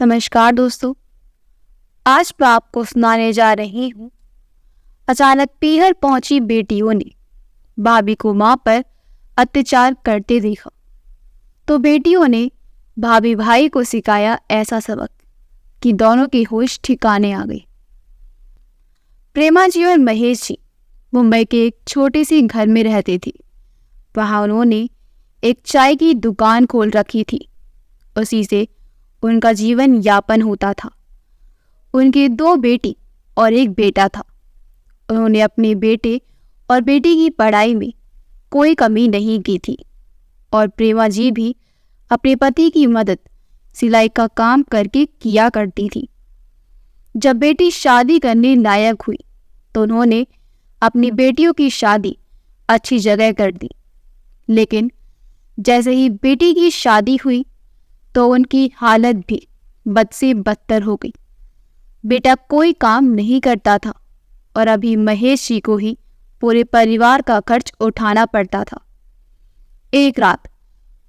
नमस्कार दोस्तों। आज मैं आपको सुनाने जा रही हूँ। अचानक पीहर पहुंची बेटियों ने भाभी को माँ पर अत्याचार करते देखा तो बेटियों ने भाभी भाई को सिखाया ऐसा सबक कि दोनों की होश ठिकाने आ गई। प्रेमा जी और महेश जी मुंबई के एक छोटे से घर में रहते थे। वहाँ उन्होंने एक चाय की दुकान खोल रखी थी। उसी से उनका जीवन यापन होता था। उनके 2 बेटी और 1 बेटा था। उन्होंने अपने बेटे और बेटी की पढ़ाई में कोई कमी नहीं की थी और प्रेमा जी भी अपने पति की मदद सिलाई का काम करके किया करती थी। जब बेटी शादी करने लायक हुई तो उन्होंने अपनी बेटियों की शादी अच्छी जगह कर दी। लेकिन जैसे ही बेटी की शादी हुई तो उनकी हालत भी बद से बदतर हो गई। बेटा कोई काम नहीं करता था और अभी महेश जी को ही पूरे परिवार का खर्च उठाना पड़ता था। एक रात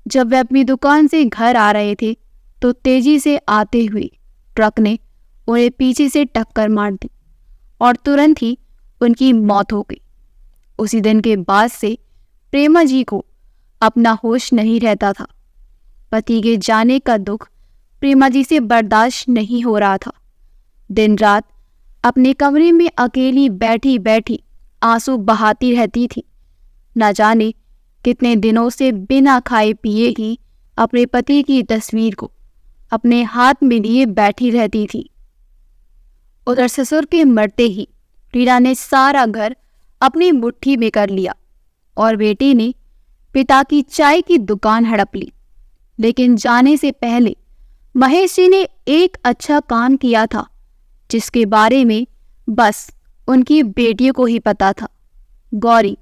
जब वे अपनी दुकान से घर आ रहे थे तो तेजी से आते हुए ट्रक ने उन्हें पीछे से टक्कर मार दी और तुरंत ही उनकी मौत हो गई। उसी दिन के बाद से प्रेमा जी को अपना होश नहीं रहता था। पति के जाने का दुख प्रेमा जी से बर्दाश्त नहीं हो रहा था। दिन रात अपने कमरे में अकेली बैठी बैठी आंसू बहाती रहती थी। न जाने कितने दिनों से बिना खाए पिए ही अपने पति की तस्वीर को अपने हाथ में लिए बैठी रहती थी। उधर ससुर के मरते ही रीना ने सारा घर अपनी मुट्ठी में कर लिया और बेटी ने पिता की चाय की दुकान हड़प ली। लेकिन जाने से पहले महेश जी ने एक अच्छा काम किया था जिसके बारे में बस उनकी बेटियों को ही पता था। गौरी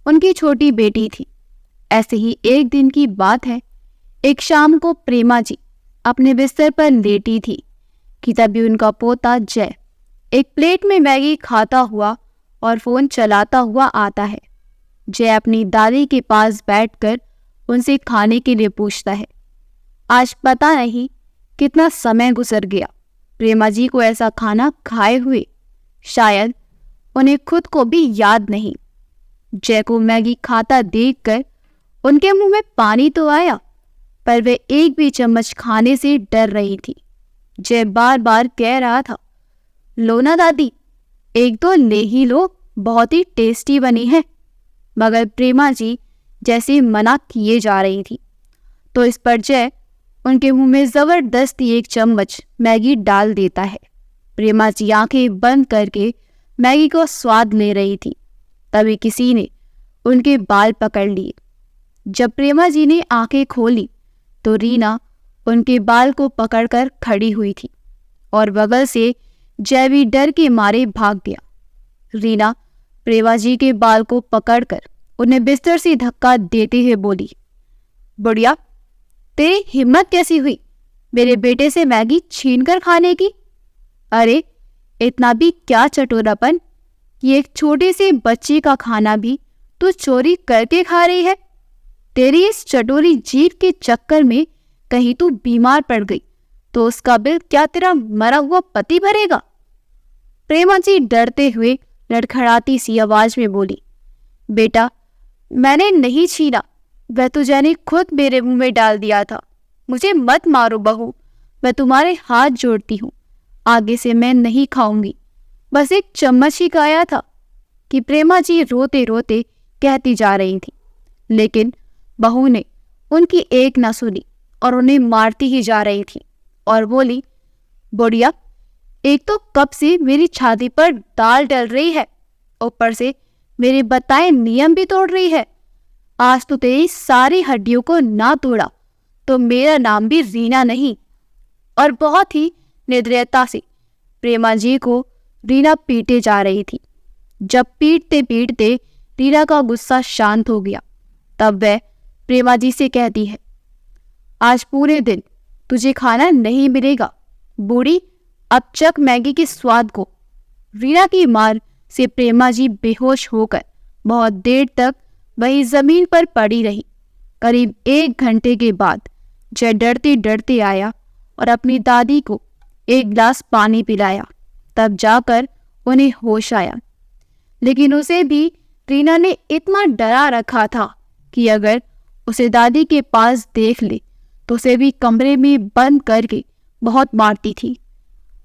उनकी छोटी बेटी थी। ऐसे ही एक दिन की बात है। एक शाम को प्रेमा जी अपने बिस्तर पर लेटी थी कि तभी उनका पोता जय एक प्लेट में मैगी खाता हुआ और फोन चलाता हुआ आता है। जय अपनी दादी के पास बैठकर उनसे खाने के लिए पूछता है। आज पता नहीं कितना समय गुजर गया प्रेमा जी को ऐसा खाना खाए हुए, शायद उन्हें खुद को भी याद नहीं। जय को मैगी खाता देखकर उनके मुंह में पानी तो आया पर वे एक भी चम्मच खाने से डर रही थी। जय बार बार कह रहा था, लो ना दादी, एक तो ले ही लो, बहुत ही टेस्टी बनी है। मगर प्रेमा जी जैसे मना किए जा रही थी तो इस पर जय उनके मुंह में जबरदस्ती एक चम्मच मैगी डाल देता है। प्रेमा जी आंखें बंद करके मैगी को स्वाद ले रही थी। तभी किसी ने उनके बाल पकड़ लिए। जब प्रेमा जी ने आंखें खोली तो रीना उनके बाल को पकड़कर खड़ी हुई थी और बगल से जय भी डर के मारे भाग गया। रीना प्रेमा जी के बाल को पकड़कर उन्हें बिस्तर से धक्का देते हुए बोली, बुढ़िया, तेरी हिम्मत कैसी हुई मेरे बेटे से मैगी छीनकर खाने की? अरे इतना भी क्या चटोरापन कि एक छोटे से बच्चे का खाना भी तू चोरी करके खा रही है। तेरी इस चटोरी जीभ के चक्कर में कहीं तू बीमार पड़ गई तो उसका बिल क्या तेरा मरा हुआ पति भरेगा? प्रेमा जी डरते हुए लड़खड़ाती सी आवाज में बोली, बेटा, मैंने नहीं छीना, वह तो जाने खुद मेरे मुंह में डाल दिया था। मुझे मत मारो बहू, मैं तुम्हारे हाथ जोड़ती हूँ, आगे से मैं नहीं खाऊंगी, बस एक चम्मच ही खाया था। कि प्रेमा जी रोते रोते कहती जा रही थी। लेकिन बहू ने उनकी एक न सुनी और उन्हें मारती ही जा रही थी और बोली, बुढ़िया, एक तो कब से मेरी छाती पर दाल डल रही है, ऊपर से मेरे बताए नियम भी तोड़ रही है। आज तो तेरी सारी हड्डियों को ना तोड़ा तो मेरा नाम भी रीना नहीं। और बहुत ही निर्दयता से प्रेमा जी को रीना पीटे जा रही थी। जब पीटते पीटते रीना का गुस्सा शांत हो गया तब वह प्रेमा जी से कहती है, आज पूरे दिन तुझे खाना नहीं मिलेगा बूढ़ी, अब चख मैगी के स्वाद को। रीना की मार से प्रेमा जी बेहोश होकर बहुत देर तक वही जमीन पर पड़ी रही। करीब 1 घंटे के बाद जय डरते डरते आया और अपनी दादी को एक गिलास पानी पिलाया। तब जाकर उन्हें होश आया। लेकिन उसे भी रीना ने इतना डरा रखा था कि अगर उसे दादी के पास देख ले तो उसे भी कमरे में बंद करके बहुत मारती थी।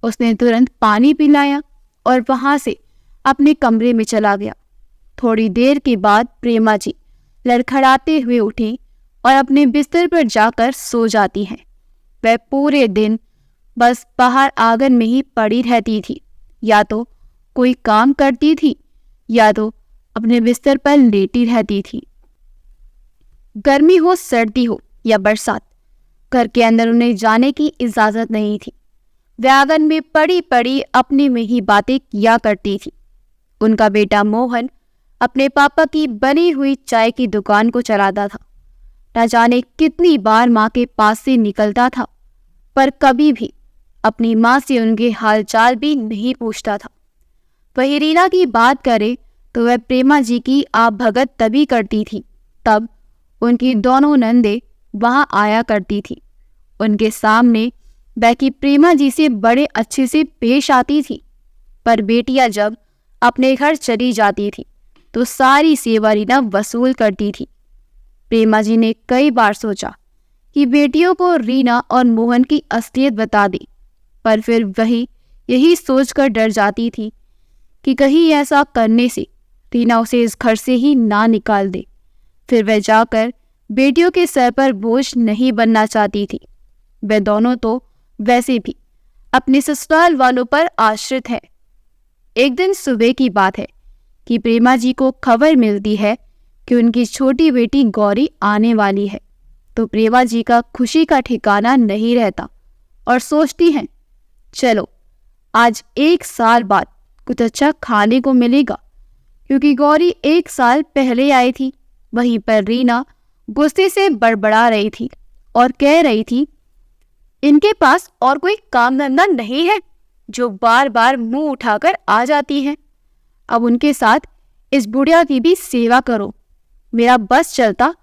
उसने तुरंत पानी पिलाया और वहां से अपने कमरे में चला गया। थोड़ी देर के बाद प्रेमा जी लड़खड़ाते हुए उठी और अपने बिस्तर पर जाकर सो जाती हैं। वह पूरे दिन बस बाहर आंगन में ही पड़ी रहती थी। या तो कोई काम करती थी या तो अपने बिस्तर पर लेटी रहती थी। गर्मी हो, सर्दी हो या बरसात, घर के अंदर उन्हें जाने की इजाजत नहीं थी। वह आंगन में पड़ी पड़ी अपने में ही बातें किया करती थी। उनका बेटा मोहन अपने पापा की बनी हुई चाय की दुकान को चलाता था। न जाने कितनी बार माँ के पास से निकलता था, पर कभी भी अपनी माँ से उनके हालचाल भी नहीं पूछता था। वही रीना की बात करे तो वह प्रेमा जी की आप भगत तभी करती थी तब उनकी दोनों नंदे वहां आया करती थी। उनके सामने बैकी प्रेमा जी से बड़े अच्छे से पेश आती थी, पर बेटियां जब अपने घर चली जाती थी तो सारी सेवा रीना वसूल करती थी। प्रेमा जी ने कई बार सोचा कि बेटियों को रीना और मोहन की असलियत बता दी, पर फिर वही यही सोचकर डर जाती थी कि कहीं ऐसा करने से रीना उसे इस घर से ही ना निकाल दे। फिर वह जाकर बेटियों के सर पर बोझ नहीं बनना चाहती थी। वे दोनों तो वैसे भी अपने ससुराल वालों पर आश्रित है। एक दिन सुबह की बात है कि प्रेमा जी को खबर मिलती है कि उनकी छोटी बेटी गौरी आने वाली है। तो प्रेमा जी का खुशी का ठिकाना नहीं रहता और सोचती हैं, चलो आज 1 साल बाद कुछ अच्छा खाने को मिलेगा, क्योंकि गौरी 1 साल पहले आई थी। वहीं पर रीना गुस्से से बड़बड़ा रही थी और कह रही थी, इनके पास और कोई काम धंधा नहीं है जो बार बार मुंह उठाकर आ जाती है। अब उनके साथ इस बुढ़िया की भी सेवा करो। मेरा बस चलता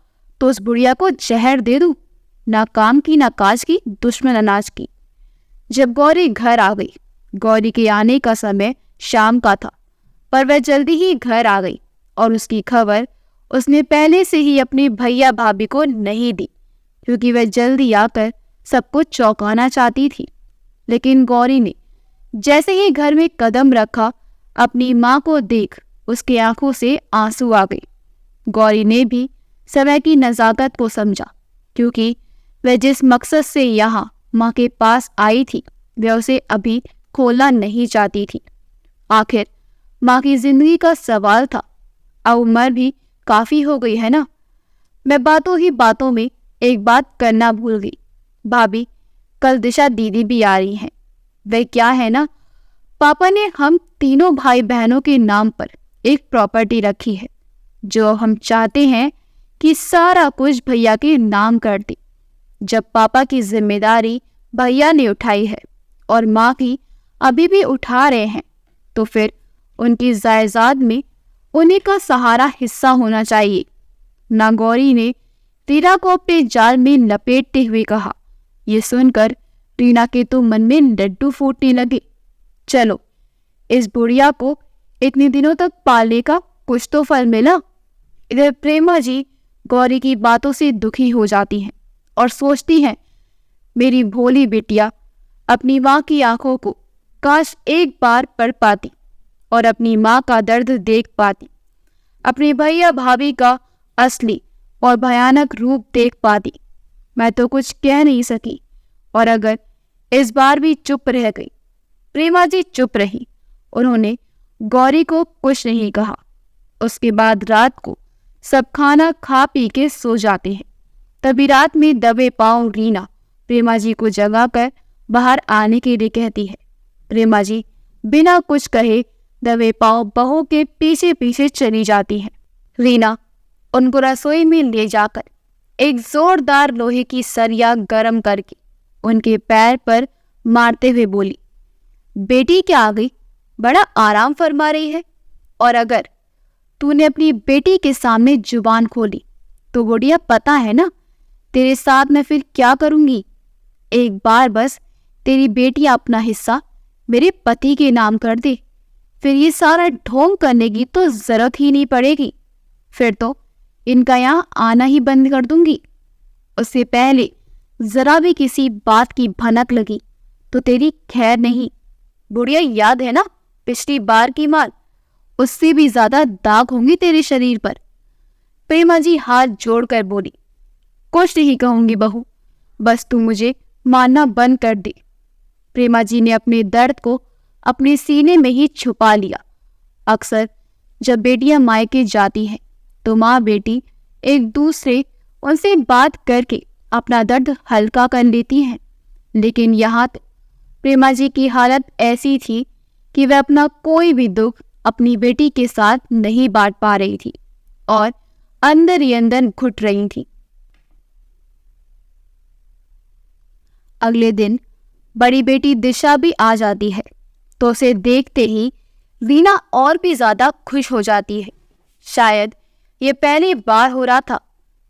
तो उस बुढ़िया को जहर दे दूं। ना काम की ना काज की, दुश्मन अनाज की। जब गौरी घर आ गई, गौरी के आने का समय शाम का था, पर वह जल्दी ही घर आ गई और उसकी खबर उसने पहले से ही अपने भैया भाभी को नहीं दी, क्योंकि वह जल्दी आकर सबको चौंकाना चाहती थी। लेकिन गौरी ने जैसे ही घर में कदम रखा, अपनी माँ को देख उसकी आंखों से आंसू आ गए। गौरी ने भी समय की नज़ाकत को समझा, क्योंकि वह जिस मकसद से यहाँ माँ के पास आई थी वह उसे अभी खोलना नहीं चाहती थी। आखिर माँ की जिंदगी का सवाल था। अब उम्र भी काफी हो गई है ना। मैं बातों ही बातों में एक बात करना भूल गई। भाभी, कल दिशा दीदी भी आ रही हैं। वह क्या है ना, पापा ने हम तीनों भाई बहनों के नाम पर एक प्रॉपर्टी रखी है, जो हम चाहते हैं कि सारा कुछ भैया के नाम कर दे। जब पापा की जिम्मेदारी भैया ने उठाई है और माँ की अभी भी उठा रहे हैं, तो फिर उनकी जायदाद में उन्हीं का सहारा हिस्सा होना चाहिए। ना गौरी ने रीना को अपने जाल में लपेटते हुए कहा। ये सुनकर रीना के तो मन में लड्डू फूटने लगे। चलो, इस बुढ़िया को इतने दिनों तक पालने का कुछ तो फल मिला। इधर प्रेमा जी गौरी की बातों से दुखी हो जाती हैं और सोचती हैं, मेरी भोली बेटिया अपनी माँ की आंखों को काश एक बार पढ़ पाती और अपनी माँ का दर्द देख पाती, अपने भैया भाभी का असली और भयानक रूप देख पाती। मैं तो कुछ कह नहीं सकी, और अगर इस बार भी चुप रह गई। प्रेमा जी चुप रही। उन्होंने गौरी को कुछ नहीं कहा। उसके बाद रात को सब खाना खा पी के सो जाते हैं। तभी रात में दबे पांव रीना प्रेमा जी को जगाकर बाहर आने के लिए कहती है। प्रेमा जी बिना कुछ कहे दबे पांव बहू के पीछे पीछे चली जाती है। रीना उनको रसोई में ले जाकर एक जोरदार लोहे की सरिया गर्म करके उनके पैर पर मारते हुए बोली, बेटी क्या आ गई, बड़ा आराम फरमा रही है, और अगर तूने अपनी बेटी के सामने जुबान खोली तो बुढ़िया पता है ना तेरे साथ मैं फिर क्या करूंगी। एक बार बस तेरी बेटी अपना हिस्सा मेरे पति के नाम कर दे, फिर ये सारा ढोंग करने की तो जरूरत ही नहीं पड़ेगी। फिर तो इनका यहाँ आना ही बंद कर दूंगी। उससे पहले जरा भी किसी बात की भनक लगी तो तेरी खैर नहीं। बुढ़िया, याद है ना पिछली बार की मार? उससे भी ज्यादा दाग होंगे तेरे शरीर पर। प्रेमा जी हाथ जोड़कर बोली, कुछ नहीं कहूंगी बहू, बस तू मुझे मारना बंद कर दे। प्रेमा जी ने अपने दर्द को अपने सीने में ही छुपा लिया। अक्सर जब बेटियां मायके जाती हैं तो माँ बेटी एक दूसरे उनसे बात करके अपना दर्द हल्का कर लेती हैं, लेकिन यहाँ तो प्रेमा जी की हालत ऐसी थी कि वह अपना कोई भी दुख अपनी बेटी के साथ नहीं बांट पा रही थी और अंदर ही अंदर घुट रही थी। अगले दिन बड़ी बेटी दिशा भी आ जाती है तो उसे देखते ही रीना और भी ज्यादा खुश हो जाती है। शायद ये पहली बार हो रहा था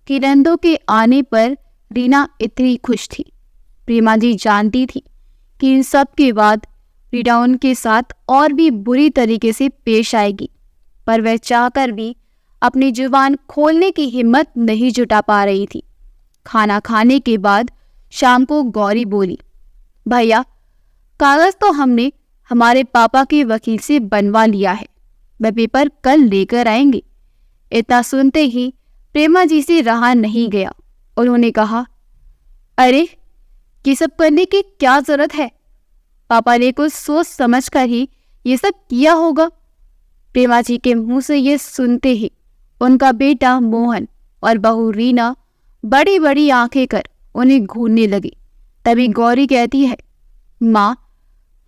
कि नंदों के आने पर रीना इतनी खुश थी। प्रेमा जी जानती थी कि इन सब के बाद रीना उनके साथ और भी बुरी तरीके से पेश आएगी, पर वह चाहकर भी अपनी जुबान खोलने की हिम्मत नहीं जुटा पा रही थी। खाना खाने के बाद शाम को गौरी बोली, भैया कागज तो हमने हमारे पापा के वकील से बनवा लिया है, वह पेपर कल लेकर आएंगे। इतना सुनते ही प्रेमा जी से रहा नहीं गया। उन्होंने कहा, अरे ये सब करने की क्या जरूरत है? पापा ने कुछ सोच समझ कर ही ये सब किया होगा। प्रेमा जी के मुंह से ये सुनते ही उनका बेटा मोहन और बहू रीना बड़ी बड़ी आंखें कर उन्हें घूरने लगी। तभी गौरी कहती है, माँ,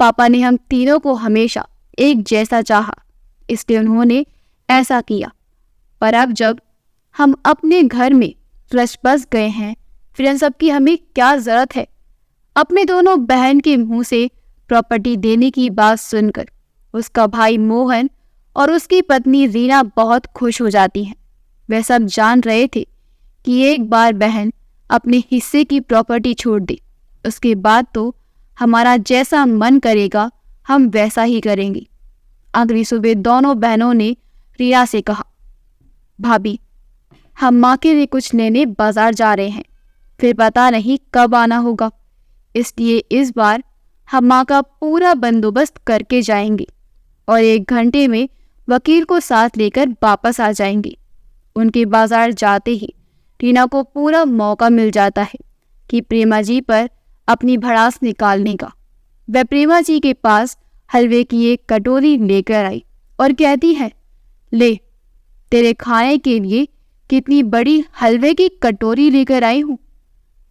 पापा ने हम तीनों को हमेशा एक जैसा चाहा, इसलिए उन्होंने ऐसा किया। पर अब जब हम अपने घर में रच बस गए हैं, फिर इन सब की हमें क्या जरूरत है? अपने दोनों बहन के मुंह से प्रॉपर्टी देने की बात सुनकर उसका भाई मोहन और उसकी पत्नी रीना बहुत खुश हो जाती हैं। वे सब जान रहे थे कि एक बार बहन अपने हिस्से की प्रॉपर्टी छोड़ दे, उसके बाद तो हमारा जैसा मन करेगा हम वैसा ही करेंगे। अगली सुबह दोनों बहनों ने रीना से कहा, भाभी, हम माँ के लिए कुछ लेने बाजार जा रहे हैं, फिर पता नहीं कब आना होगा, इसलिए इस बार हम माँ का पूरा बंदोबस्त करके जाएंगे और 1 घंटे में वकील को साथ लेकर वापस आ जाएंगे। उनके बाजार जाते ही रीना को पूरा मौका मिल जाता है कि प्रेमा जी पर अपनी भड़ास निकालने का। वह प्रेमा जी के पास हलवे की एक कटोरी लेकर आई और कहती है, ले, तेरे खाने के लिए कितनी बड़ी हलवे की कटोरी लेकर आई हूँ।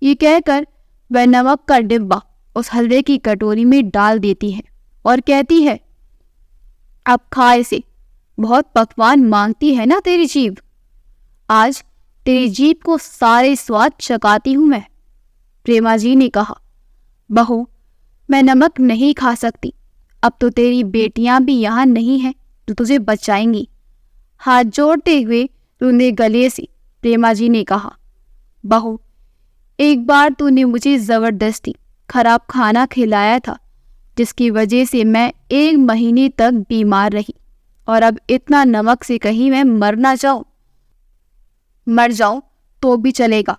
ये कहकर वह नमक का डिब्बा उस हलवे की कटोरी में डाल देती है और कहती है, अब खा इसे, बहुत पकवान मांगती है ना तेरी जीभ, आज तेरी जीभ को सारे स्वाद चखाती हूं मैं। प्रेमा जी ने कहा, बहू, मैं नमक नहीं खा सकती, अब तो तेरी बेटियां भी यहाँ नहीं हैं तो तुझे बचाएंगी। हाथ जोड़ते हुए रूंधे गले से प्रेमा जी ने कहा, बहू, एक बार तूने मुझे जबरदस्ती खराब खाना खिलाया था, जिसकी वजह से मैं 1 महीने तक बीमार रही, और अब इतना नमक से कहीं मैं मर जाऊं तो भी चलेगा,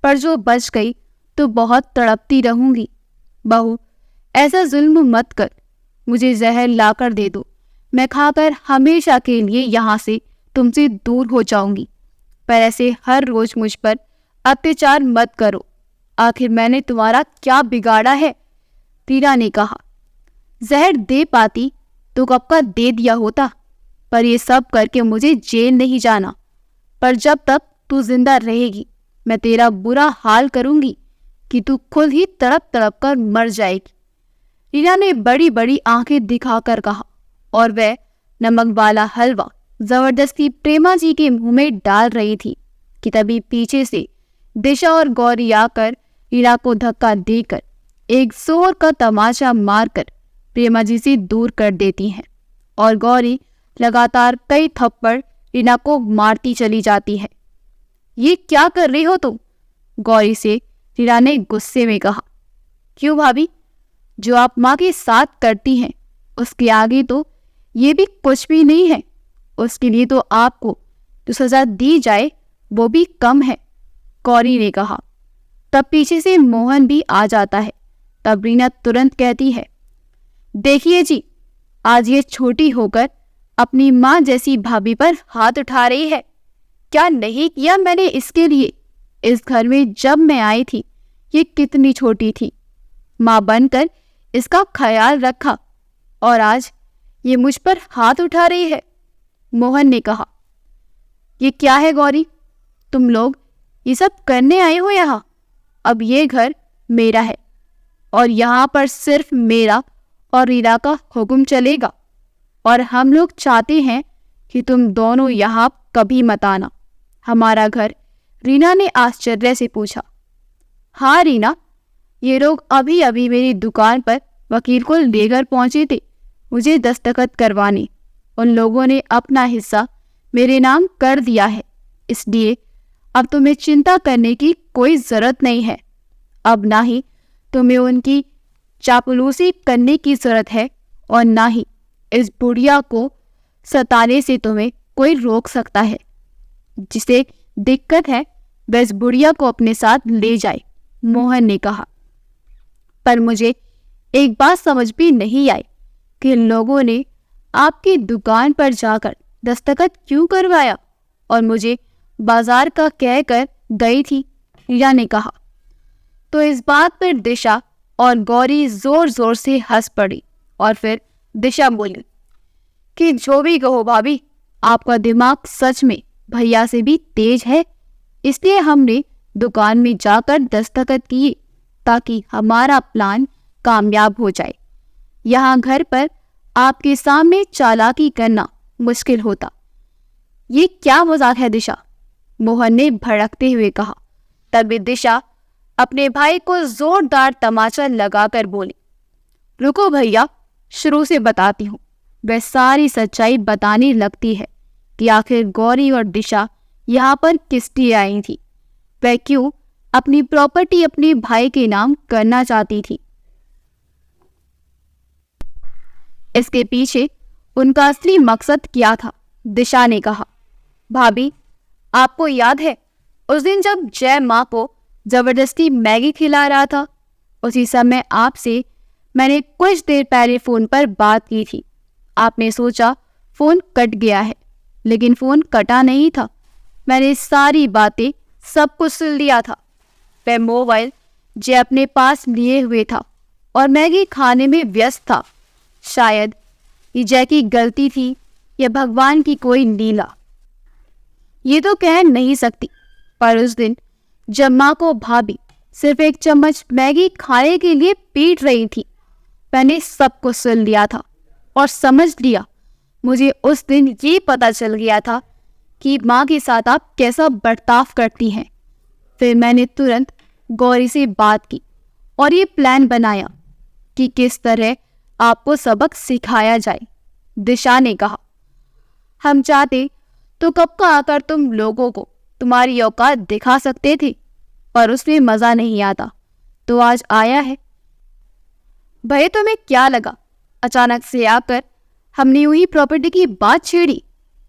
पर जो बच गई तो बहुत तड़पती रहूंगी। बहू, ऐसा जुल्म मत कर, मुझे जहर लाकर दे दो, मैं खाकर हमेशा के लिए यहाँ से तुमसे दूर हो जाऊंगी, पर ऐसे हर रोज मुझ पर अत्याचार मत करो, आखिर मैंने तुम्हारा क्या बिगाड़ा है? रीना ने कहा, जहर दे पाती तो कब का दे दिया होता, पर ये सब करके मुझे जेल नहीं जाना, पर जब तक तू जिंदा रहेगी मैं तेरा बुरा हाल करूंगी कि तू खुद ही तड़प तड़प कर मर जाएगी। रीना ने बड़ी बड़ी आंखें दिखाकर कहा, और वह नमक वाला हलवा जबरदस्ती प्रेमा जी के मुंह में डाल रही थी कि तभी पीछे से दिशा और गौरी आकर रीना को धक्का देकर एक जोर का तमाचा मारकर प्रेमा जी से दूर कर देती हैं, और गौरी लगातार कई थप्पड़ रीना को मारती चली जाती है। ये क्या कर रही हो तुम? गौरी से रीना ने गुस्से में कहा। क्यों भाभी? जो आप माँ के साथ करती हैं उसके आगे तो ये भी कुछ भी नहीं है। उसके लिए तो आपको जो सजा दी जाए वो भी कम है, गौरी ने कहा। तब पीछे से मोहन भी आ जाता है। तब रीना तुरंत कहती है, देखिए जी, आज ये छोटी होकर अपनी माँ जैसी भाभी पर हाथ उठा रही है। क्या नहीं किया मैंने इसके लिए? इस घर में जब मैं आई थी ये कितनी छोटी थी, माँ बनकर इसका ख्याल रखा, और आज ये मुझ पर हाथ उठा रही है। मोहन ने कहा, ये क्या है गौरी, तुम लोग ये सब करने आए हो यहाँ? अब ये घर मेरा है और यहाँ पर सिर्फ मेरा और रीना का हुक्म चलेगा, और हम लोग चाहते हैं कि तुम दोनों यहाँ कभी मत आना। हमारा घर? रीना ने आश्चर्य से पूछा। हाँ रीना, ये लोग अभी अभी मेरी दुकान पर वकील को लेकर पहुंचे थे मुझे दस्तखत करवाने। उन लोगों ने अपना हिस्सा मेरे नाम कर दिया है, इसलिए अब तुम्हें चिंता करने की कोई जरूरत नहीं है। अब ना ही तुम्हें उनकी चापलूसी करने की जरूरत है और ना ही इस बुढ़िया को सताने से तुम्हें कोई रोक सकता है। जिसे दिक्कत है वह इस बुढ़िया को अपने साथ ले जाए, मोहन ने कहा। पर मुझे एक बात समझ भी नहीं आई कि लोगों ने आपकी दुकान पर जाकर दस्तखत क्यों करवाया और मुझे बाजार का कहकर गई थी, रीना ने कहा। तो इस बात पर दिशा और गौरी जोर जोर से हंस पड़ी और फिर दिशा बोली कि जो भी कहो भाभी, आपका दिमाग सच में भैया से भी तेज है, इसलिए हमने दुकान में जाकर दस्तखत किए ताकि हमारा प्लान कामयाब हो जाए। यहाँ घर पर आपके सामने चालाकी करना मुश्किल होता। ये क्या मजाक है दिशा? मोहन ने भड़कते हुए कहा। तभी दिशा अपने भाई को जोरदार तमाचा लगाकर बोली, रुको भैया, शुरू से बताती हूँ। वह सारी सच्चाई बताने लगती है कि आखिर गौरी और दिशा यहाँ पर किस लिए आई थी, वह क्यों अपनी प्रॉपर्टी अपने भाई के नाम करना चाहती थी। इसके पीछे उनका असली मकसद क्या था? दिशा ने कहा, भाभी, आपको याद है उस दिन जब जय माँ को जबरदस्ती मैगी खिला रहा था? उसी समय आपसे मैंने कुछ देर पहले फोन पर बात की थी। आपने सोचा फोन कट गया है, लेकिन फोन कटा नहीं था। मैंने सारी बातें सब कुछ सुन लिया था। वह मोबाइल जय अपने पास लिए हुए था और मैगी खाने में व्यस्त था। शायद ये जय की गलती थी या भगवान की कोई लीला, ये तो कह नहीं सकती। पर उस दिन जब माँ को भाभी सिर्फ एक चम्मच मैगी खाने के लिए पीट रही थी, मैंने सब कुछ सुन लिया था और समझ लिया। मुझे उस दिन ये पता चल गया था कि माँ के साथ आप कैसा बर्ताव करती हैं। फिर मैंने तुरंत गौरी से बात की और ये प्लान बनाया कि किस तरह आपको सबक सिखाया जाए। दिशा ने कहा, हम चाहते तो कब का आकर तुम लोगों को तुम्हारी औकात दिखा सकते थे, पर उसमें मजा नहीं आता, तो आज आया है। भाई तुम्हें क्या लगा अचानक से आकर हमने यूं ही प्रॉपर्टी की बात छेड़ी?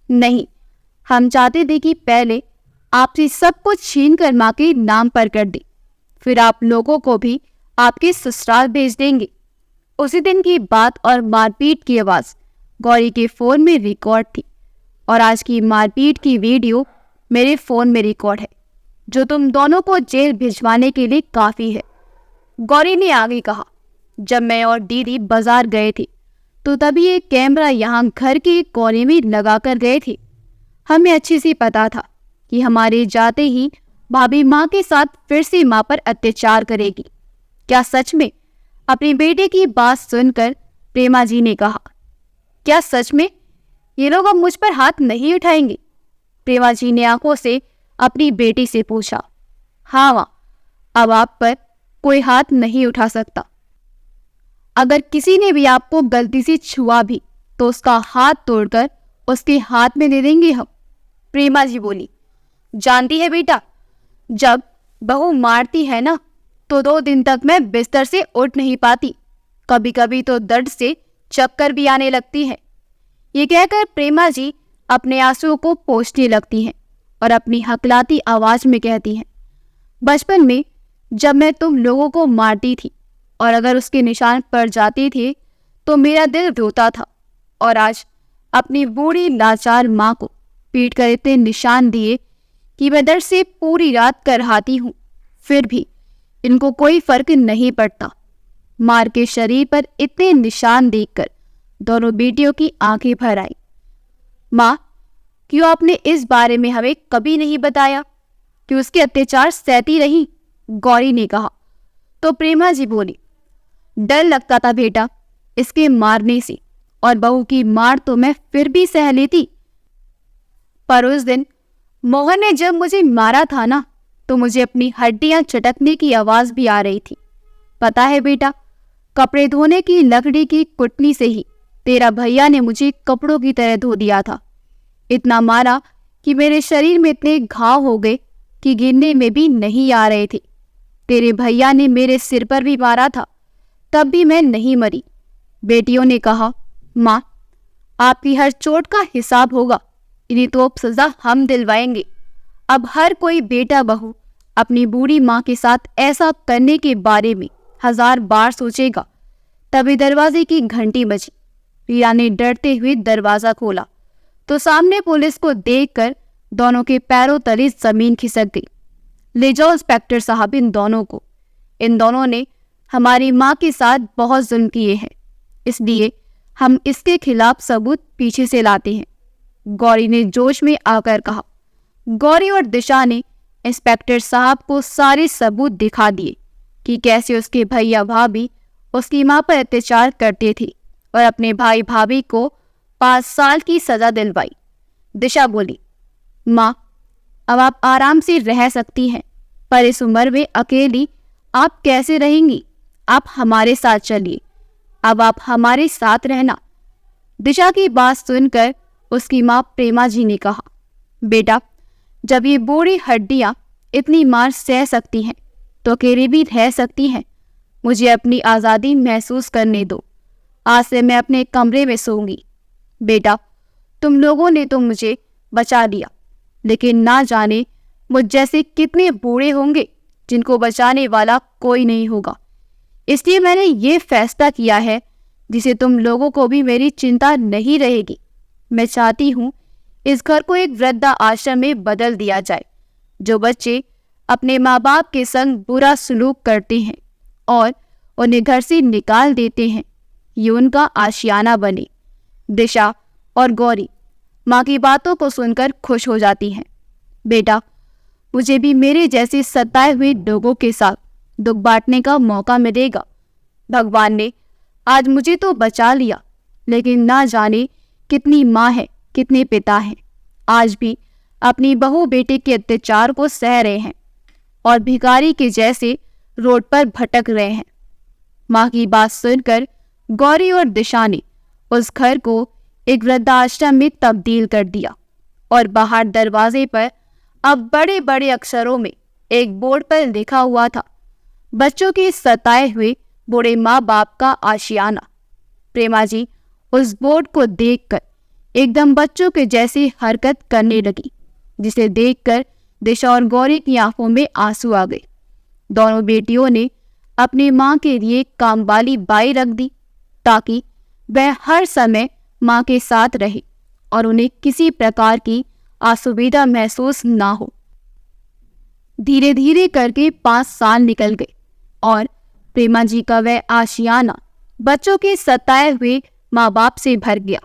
नहीं, हम चाहते थे कि पहले आपसे सब कुछ छीन कर माँ के नाम पर कर दे, फिर आप लोगों को भी आपके ससुराल भेज देंगे। उसी दिन की बात और मारपीट की आवाज़ गौरी के फ़ोन में रिकॉर्ड थी और आज की मारपीट की वीडियो मेरे फ़ोन में रिकॉर्ड है, जो तुम दोनों को जेल भिजवाने के लिए काफ़ी है। गौरी ने आगे कहा, जब मैं और दीदी बाजार गए थे तो तभी एक कैमरा यहाँ घर के कोने में लगा कर गए थे। हमें अच्छी सी पता था कि हमारे जाते ही भाभी माँ के साथ फिर से माँ पर अत्याचार करेगी। क्या सच में? अपने बेटे की बात सुनकर प्रेमा जी ने कहा, क्या सच में ये लोग अब मुझ पर हाथ नहीं उठाएंगे? प्रेमा जी ने आंखों से अपनी बेटी से पूछा। हाँ माँ, अब आप पर कोई हाथ नहीं उठा सकता। अगर किसी ने भी आपको गलती से छुआ भी तो उसका हाथ तोड़कर उसके हाथ में दे देंगे हम। प्रेमा जी बोली, जानती है बेटा, जब बहू मारती है ना तो 2 दिन तक मैं बिस्तर से उठ नहीं पाती। कभी कभी तो दर्द से चक्कर भी आने लगती है। ये कहकर प्रेमा जी अपने आंसुओं को पोंछने लगती हैं और अपनी हकलाती आवाज में कहती हैं, बचपन में जब मैं तुम लोगों को मारती थी और अगर उसके निशान पड़ जाते थे तो मेरा दिल रोता था, और आज अपनी बूढ़ी लाचार माँ को पीट कर इतने निशान दिए कि मैं दर्द से पूरी रात करहाती हूँ, फिर भी इनको कोई फर्क नहीं पड़ता। मार के शरीर पर इतने निशान देखकर दोनों बेटियों की आंखें भर आई। माँ, क्यों आपने इस बारे में हमें कभी नहीं बताया कि उसके अत्याचार सहती रही? गौरी ने कहा। तो प्रेमा जी बोली, डर लगता था बेटा इसके मारने से, और बहू की मार तो मैं फिर भी सह लेती, पर उस दिन मोहन ने जब मुझे मारा था ना, तो मुझे अपनी हड्डियां चटकने की आवाज भी आ रही थी। पता है बेटा, कपड़े धोने की लकड़ी की कुटनी से ही तेरा भैया ने मुझे कपड़ों की तरह धो दिया था। इतना मारा कि मेरे शरीर में इतने घाव हो गए कि गिनने में भी नहीं आ रहे थे। तेरे भैया ने मेरे सिर पर भी मारा था, तब भी मैं नहीं मरी। बेटियों ने कहा, माँ, आपकी हर चोट का हिसाब होगा, इन्हें तो अब सजा हम दिलवाएंगे। अब हर कोई बेटा बहू अपनी बूढ़ी माँ के साथ ऐसा करने के बारे में 1000 बार सोचेगा। तभी दरवाजे की घंटी बजी। रिया ने डरते हुए दरवाजा खोला तो सामने पुलिस को देखकर दोनों के पैरों तले जमीन खिसक गई। ले जाओ इंस्पेक्टर साहब इन दोनों को। इन दोनों ने हमारी माँ के साथ बहुत जुल्म किए हैं, इसलिए हम इसके खिलाफ सबूत पीछे से लाते हैं, गौरी ने जोश में आकर कहा। गौरी और दिशा ने इंस्पेक्टर साहब को सारे सबूत दिखा दिए कि कैसे उसके भैया भाभी उसकी मां पर अत्याचार करते थे और अपने भाई भाभी को 5 साल की सजा दिलवाई। दिशा बोली, माँ, अब आप आराम से रह सकती हैं, पर इस उम्र में अकेली आप कैसे रहेंगी? आप हमारे साथ चलिए, अब आप हमारे साथ रहना। दिशा की बात सुनकर उसकी माँ प्रेमा जी ने कहा, बेटा, जब ये बूढ़ी हड्डियां इतनी मार सह सकती हैं तो अकेले भी रह सकती हैं। मुझे अपनी आज़ादी महसूस करने दो। आज से मैं अपने कमरे में सोऊंगी। बेटा, तुम लोगों ने तो मुझे बचा लिया, लेकिन ना जाने मुझ जैसे कितने बूढ़े होंगे जिनको बचाने वाला कोई नहीं होगा। इसलिए मैंने ये फैसला किया है जिसे तुम लोगों को भी मेरी चिंता नहीं रहेगी। मैं चाहती हूँ इस घर को एक वृद्धा आश्रम में बदल दिया जाए। जो बच्चे अपने माँ बाप के संग बुरा सलूक करते हैं और उन्हें घर से निकाल देते हैं, ये उनका आशियाना बने। दिशा और गौरी माँ की बातों को सुनकर खुश हो जाती हैं। बेटा, मुझे भी मेरे जैसे सताए हुए लोगों के साथ दुख बांटने का मौका मिलेगा। भगवान ने आज मुझे तो बचा लिया, लेकिन ना जाने कितनी माँ है, कितने पिता हैं, आज भी अपनी बहू बेटे के अत्याचार को सह रहे हैं और भिखारी के जैसे रोड पर भटक रहे हैं। माँ की बात सुनकर गौरी और दिशा ने उस घर को एक वृद्धाश्रम में तब्दील कर दिया और बाहर दरवाजे पर अब बड़े बड़े अक्षरों में एक बोर्ड पर लिखा हुआ था, बच्चों के सताए हुए बूढ़े माँ बाप का आशियाना। प्रेमा जी उस बोर्ड को देखकर एकदम बच्चों के जैसी हरकत करने लगी, जिसे देखकर दिशा और गौरी की आंखों में आंसू आ गए। दोनों बेटियों ने अपनी माँ के लिए काम वाली बाई रख दी ताकि वह हर समय माँ के साथ रहे और उन्हें किसी प्रकार की असुविधा महसूस ना हो। धीरे धीरे करके 5 साल निकल गए और प्रेमा जी का वह आशियाना बच्चों के सताए हुए माँ बाप से भर गया।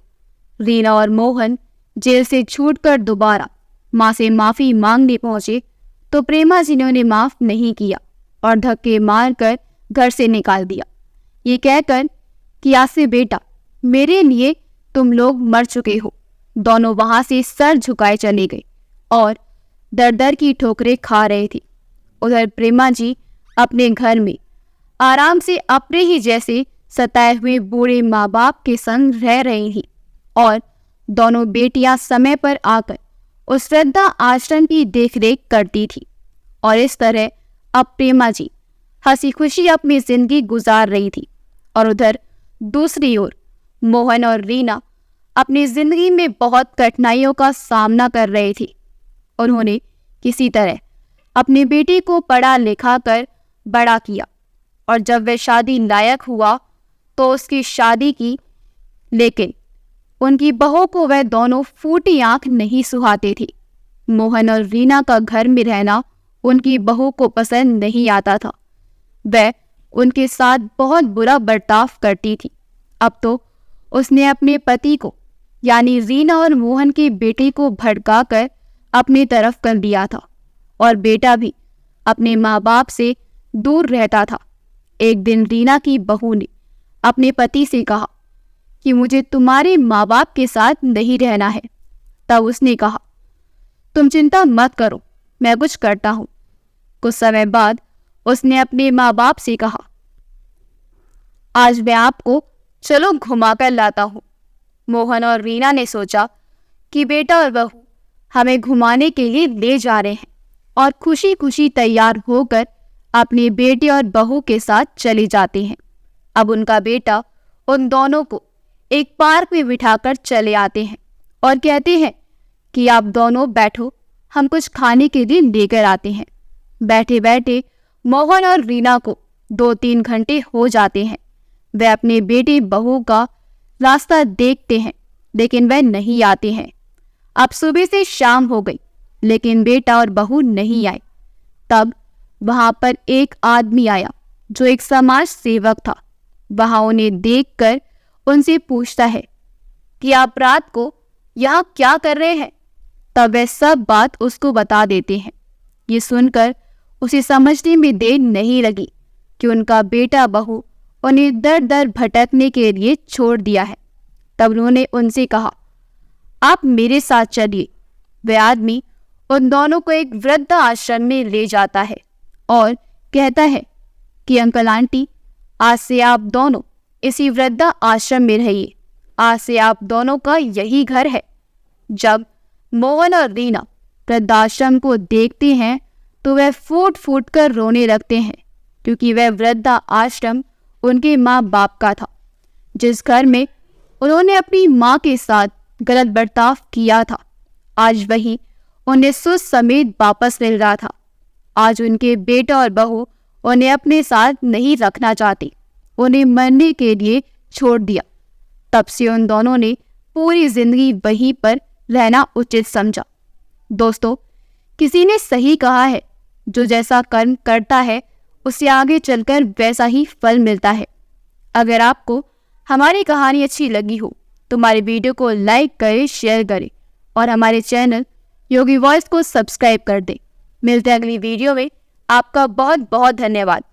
रीना और मोहन जेल से छूटकर दोबारा माँ से माफी मांगने पहुंचे तो प्रेमा जी ने उन्हें माफ नहीं किया और धक्के मारकर घर से निकाल दिया, ये कहकर कि आज से बेटा मेरे लिए तुम लोग मर चुके हो। दोनों वहां से सर झुकाए चले गए और दर दर की ठोकरें खा रहे थे। उधर प्रेमा जी अपने घर में आराम से अपने ही जैसे सताए हुए बूढ़े माँ बाप के संग रह रही थी और दोनों बेटियां समय पर आकर उस वृद्धा आश्रम की देखरेख करती थी। और इस तरह अब प्रेमा जी हंसी खुशी अपनी जिंदगी गुजार रही थी और उधर दूसरी ओर मोहन और रीना अपनी जिंदगी में बहुत कठिनाइयों का सामना कर रहे थे। उन्होंने किसी तरह अपनी बेटी को पढ़ा लिखा कर बड़ा किया और जब वह शादी लायक हुआ तो उसकी शादी की, लेकिन उनकी बहू को वह दोनों फूटी आंख नहीं सुहाते थे। मोहन और रीना का घर में रहना उनकी बहू को पसंद नहीं आता था। वह उनके साथ बहुत बुरा बर्ताव करती थी। अब तो उसने अपने पति को यानी रीना और मोहन की बेटी को भड़काकर अपनी तरफ कर दिया था और बेटा भी अपने माँ बाप से दूर रहता था। एक दिन रीना की बहू ने अपने पति से कहा कि मुझे तुम्हारे माँ बाप के साथ नहीं रहना है। तब उसने कहा, तुम चिंता मत करो, मैं कुछ करता हूँ। कुछ समय बाद उसने अपने माँ बाप से कहा, आज मैं आपको चलो घुमा कर लाता हूँ। मोहन और रीना ने सोचा कि बेटा और बहू हमें घुमाने के लिए ले जा रहे हैं और खुशी खुशी तैयार होकर अपने बेटे और बहू के साथ चले जाते हैं। अब उनका बेटा उन दोनों को एक पार्क में बिठाकर चले आते हैं और कहते हैं कि आप दोनों बैठो, हम कुछ खाने के लिए लेकर आते हैं। बैठे बैठे मोहन और रीना को 2-3 घंटे हो जाते हैं। वे अपने बेटे बहू का रास्ता देखते हैं लेकिन वह नहीं आते हैं। अब सुबह से शाम हो गई लेकिन बेटा और बहू नहीं आए। तब वहां पर एक आदमी आया जो एक समाज सेवक था। वहां उन्हें देखकर उनसे पूछता है कि आप रात को यहाँ क्या कर रहे हैं। तब वे सब बात उसको बता देते हैं। ये सुनकर उसे समझने में देर नहीं लगी कि उनका बेटा बहू उन्हें दर दर भटकने के लिए छोड़ दिया है। तब उन्होंने उनसे कहा, आप मेरे साथ चलिए। वह आदमी उन दोनों को एक वृद्ध आश्रम में ले जाता है और कहता है कि अंकल आंटी, आज से आप दोनों इसी वृद्ध आश्रम में रहिए। आज से आप दोनों का यही घर है। जब मोहन और रीना वृद्धाश्रम को देखते हैं तो वह फूट फूट कर रोने लगते हैं, क्योंकि वह वृद्ध आश्रम उनके माँ बाप का था, जिस घर में उन्होंने अपनी माँ के साथ गलत बर्ताव किया था। आज वही उन्हें सुध समेत वापस मिल रहा था। आज उनके बेटा और बहू उन्हें अपने साथ नहीं रखना चाहते, उन्हें मरने के लिए छोड़ दिया। तब से उन दोनों ने पूरी जिंदगी वहीं पर रहना उचित समझा। दोस्तों, किसी ने सही कहा है, जो जैसा कर्म करता है उसे आगे चलकर वैसा ही फल मिलता है। अगर आपको हमारी कहानी अच्छी लगी हो तो हमारे वीडियो को लाइक करें, शेयर करें और हमारे चैनल योगी वॉइस को सब्सक्राइब कर दें। मिलते हैं अगली वीडियो में। आपका बहुत बहुत धन्यवाद।